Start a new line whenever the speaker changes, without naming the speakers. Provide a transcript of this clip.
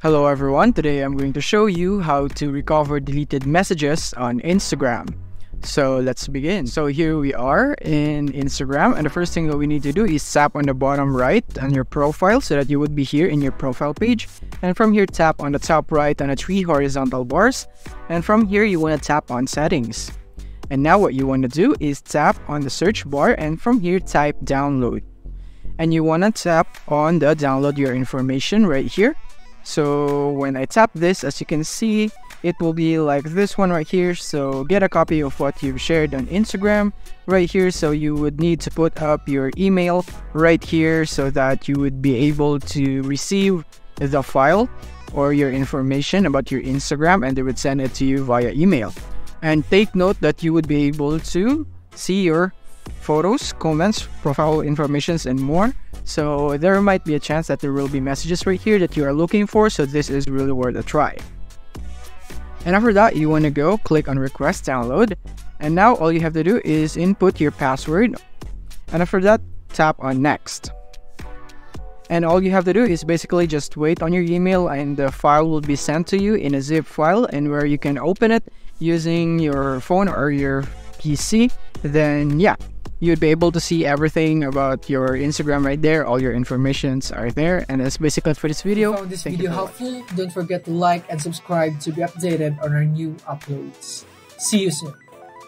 Hello everyone, today I'm going to show you how to recover deleted messages on Instagram. So let's begin. So here we are in Instagram, and the first thing that we need to do is tap on the bottom right on your profile so that you would be here in your profile page. And from here, tap on the top right on the 3 horizontal bars. And from here, you want to tap on settings. And now what you want to do is tap on the search bar, and from here type download. And you want to tap on the download your information right here. So when I tap this, as you can see, it will be like this one right here. So get a copy of what you've shared on Instagram right here. So you would need to put up your email right here so that you would be able to receive the file or your information about your Instagram, and they would send it to you via email. And take note that you would be able to see your photos, comments, profile informations, and more. So there might be a chance that there will be messages right here that you are looking for, so this is really worth a try. And after that, you want to go click on request download, and now all you have to do is input your password, and after that tap on next. And all you have to do is basically just wait on your email, and the file will be sent to you in a zip file, and where you can open it using your phone or your PC. Then yeah, you'd be able to see everything about your Instagram right there. All your informations are there, and that's basically it for this video.
If you found this video helpful, don't forget to like and subscribe to be updated on our new uploads. See you soon.